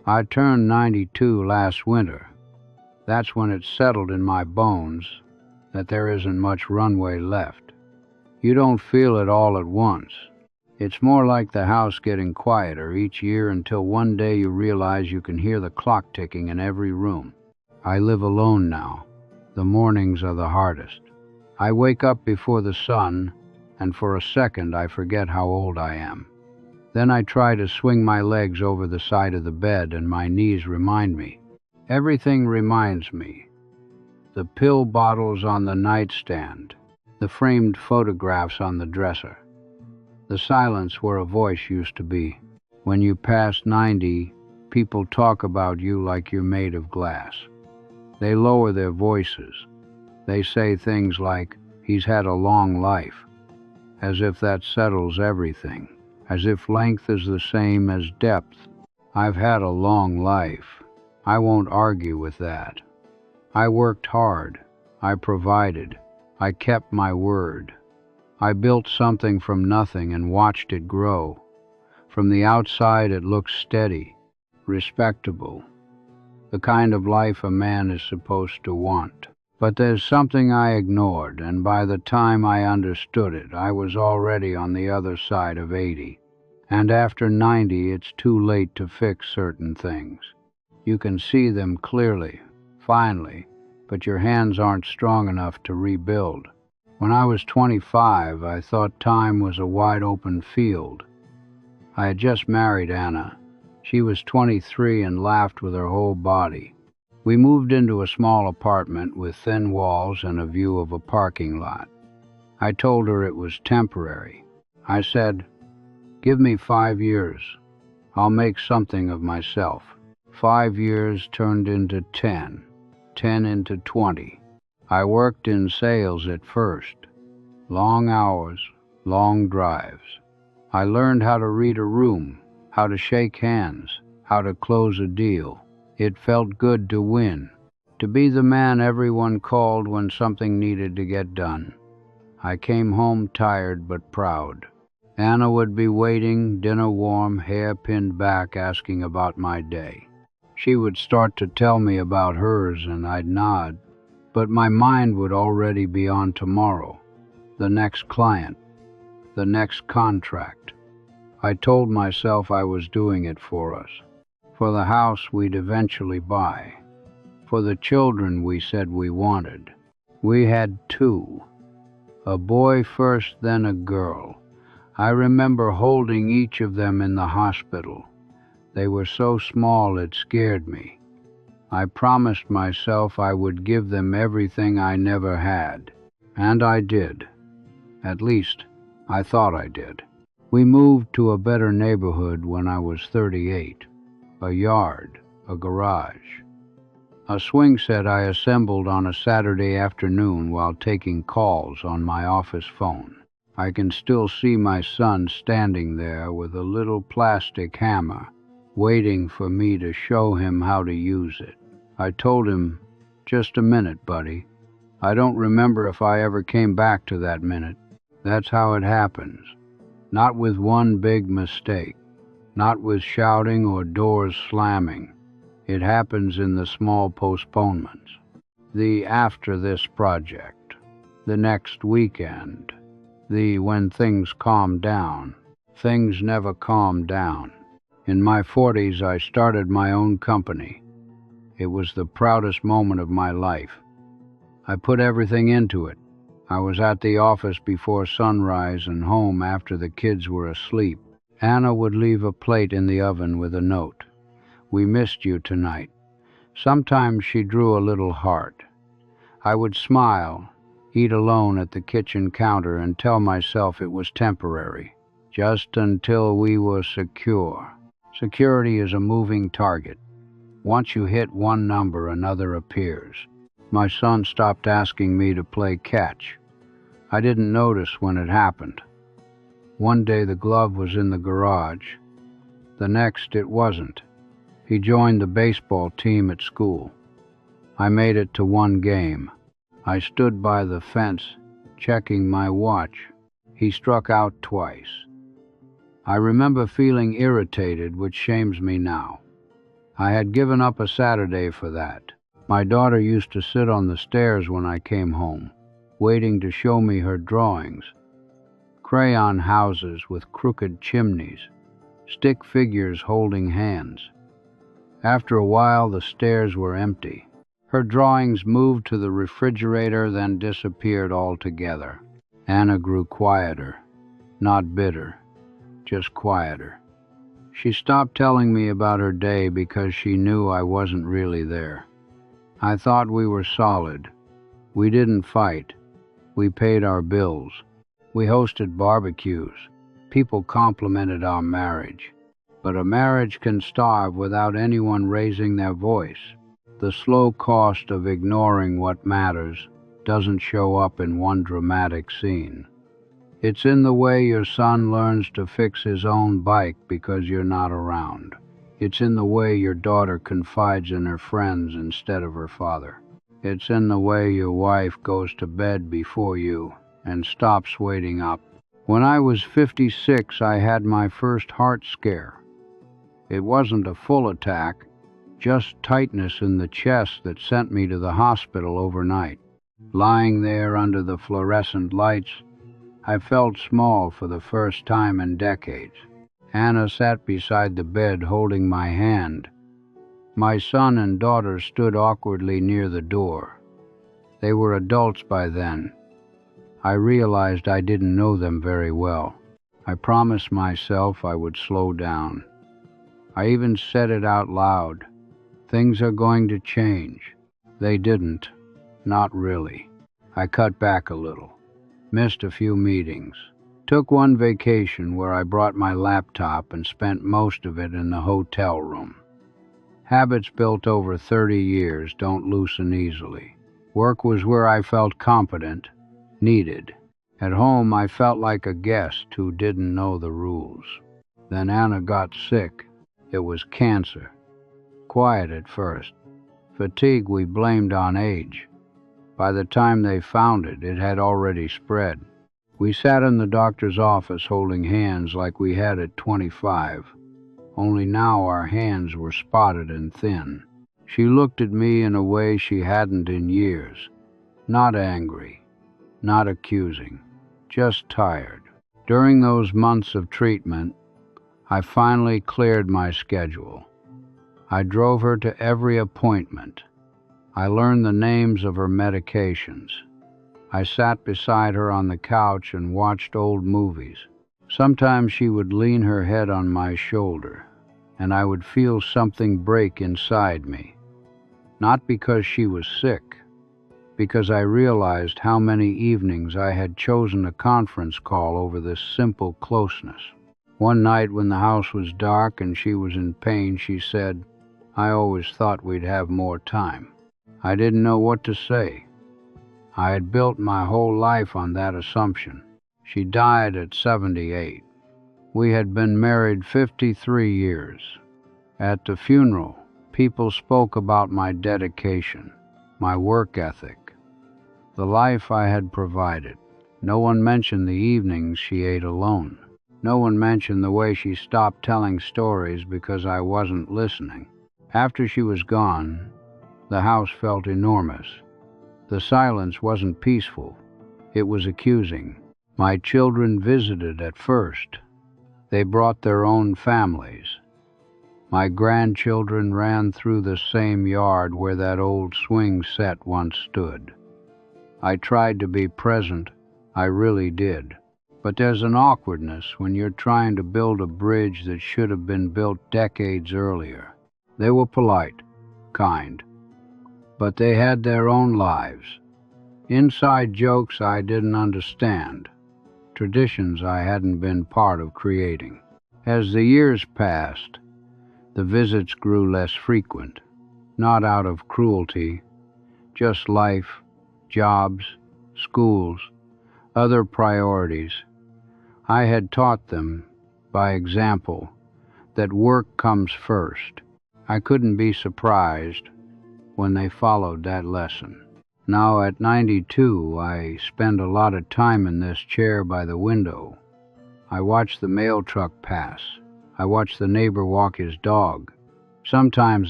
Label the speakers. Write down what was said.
Speaker 1: I turned 92 last winter. That's when it settled in my bones that there isn't much runway left. You don't feel it all at once. It's more like the house getting quieter each year until one day you realize you can hear the clock ticking in every room. I live alone now. The mornings are the hardest. I wake up before the sun, and for a second I forget how old I am. Then I try to swing my legs over the side of the bed and my knees remind me. Everything reminds me. The pill bottles on the nightstand, the framed photographs on the dresser, the silence where a voice used to be. When you pass 90, people talk about you like you're made of glass. They lower their voices. They say things like, "He's had a long life," as if that settles everything, as if length is the same as depth. I've had a long life. I won't argue with that. I worked hard. I provided. I kept my word. I built something from nothing and watched it grow. From the outside it looks steady, respectable, the kind of life a man is supposed to want. But there's something I ignored, and by the time I understood it, I was already on the other side of 80. And after 90, it's too late to fix certain things. You can see them clearly, finally, but your hands aren't strong enough to rebuild. When I was 25, I thought time was a wide-open field. I had just married Anna. She was 23 and laughed with her whole body. We moved into a small apartment with thin walls and a view of a parking lot. I told her it was temporary. I said, "Give me 5 years. I'll make something of myself." 5 years turned into 10, 10 into 20. I worked in sales at first. Long hours, long drives. I learned how to read a room, how to shake hands, how to close a deal. It felt good to win, to be the man everyone called when something needed to get done. I came home tired but proud. Anna would be waiting, dinner warm, hair pinned back, asking about my day. She would start to tell me about hers and I'd nod, but my mind would already be on tomorrow, the next client, the next contract. I told myself I was doing it for us, for the house we'd eventually buy, for the children we said we wanted. We had 2, a boy first, then a girl. I remember holding each of them in the hospital. They were so small it scared me. I promised myself I would give them everything I never had, and I did. At least, I thought I did. We moved to a better neighborhood when I was 38. A yard, a garage. A swing set I assembled on a Saturday afternoon while taking calls on my office phone. I can still see my son standing there with a little plastic hammer, waiting for me to show him how to use it. I told him, "Just a minute, buddy." I don't remember if I ever came back to that minute. That's how it happens. Not with one big mistake. Not with shouting or doors slamming. It happens in the small postponements. The after this project. The next weekend. The when things calm down. Things never calm down. In my 40s, I started my own company. It was the proudest moment of my life. I put everything into it. I was at the office before sunrise and home after the kids were asleep. Anna would leave a plate in the oven with a note. "We missed you tonight." Sometimes she drew a little heart. I would smile, eat alone at the kitchen counter and tell myself it was temporary, just until we were secure. Security is a moving target. Once you hit one number, another appears. My son stopped asking me to play catch. I didn't notice when it happened. One day the glove was in the garage. The next it wasn't. He joined the baseball team at school. I made it to one game. I stood by the fence, checking my watch. He struck out twice. I remember feeling irritated, which shames me now. I had given up a Saturday for that. My daughter used to sit on the stairs when I came home, waiting to show me her drawings. Crayon houses with crooked chimneys, stick figures holding hands. After a while, the stairs were empty. Her drawings moved to the refrigerator, then disappeared altogether. Anna grew quieter, not bitter, just quieter. She stopped telling me about her day because she knew I wasn't really there. I thought we were solid. We didn't fight. We paid our bills. We hosted barbecues. People complimented our marriage. But a marriage can starve without anyone raising their voice. The slow cost of ignoring what matters doesn't show up in one dramatic scene. It's in the way your son learns to fix his own bike because you're not around. It's in the way your daughter confides in her friends instead of her father. It's in the way your wife goes to bed before you and stops waiting up. When I was 56, I had my first heart scare. It wasn't a full attack, just tightness in the chest that sent me to the hospital overnight. Lying there under the fluorescent lights, I felt small for the first time in decades. Anna sat beside the bed holding my hand. My son and daughter stood awkwardly near the door. They were adults by then. I realized I didn't know them very well. I promised myself I would slow down. I even said it out loud. Things are going to change. They didn't. Not really. I cut back a little. Missed a few meetings. Took one vacation where I brought my laptop and spent most of it in the hotel room. Habits built over 30 years don't loosen easily. Work was where I felt competent, needed. At home, I felt like a guest who didn't know the rules. Then Anna got sick. It was cancer. Quiet at first. Fatigue we blamed on age. By the time they found it, it had already spread. We sat in the doctor's office holding hands like we had at 25. Only now our hands were spotted and thin. She looked at me in a way she hadn't in years. Not angry, not accusing, just tired. During those months of treatment, I finally cleared my schedule. I drove her to every appointment. I learned the names of her medications. I sat beside her on the couch and watched old movies. Sometimes she would lean her head on my shoulder, and I would feel something break inside me. Not because she was sick, because I realized how many evenings I had chosen a conference call over this simple closeness. One night when the house was dark and she was in pain, she said, "I always thought we'd have more time." I didn't know what to say. I had built my whole life on that assumption. She died at 78. We had been married 53 years. At the funeral, people spoke about my dedication, my work ethic, the life I had provided. No one mentioned the evenings she ate alone. No one mentioned the way she stopped telling stories because I wasn't listening. After she was gone, the house felt enormous. The silence wasn't peaceful. It was accusing. My children visited at first. They brought their own families. My grandchildren ran through the same yard where that old swing set once stood. I tried to be present. I really did. But there's an awkwardness when you're trying to build a bridge that should have been built decades earlier. They were polite, kind, but they had their own lives. Inside jokes I didn't understand, traditions I hadn't been part of creating. As the years passed, the visits grew less frequent, not out of cruelty, just life, jobs, schools, other priorities. I had taught them, by example, that work comes first. I couldn't be surprised when they followed that lesson. Now at 92, I spend a lot of time in this chair by the window. I watch the mail truck pass. I watch the neighbor walk his dog. Sometimes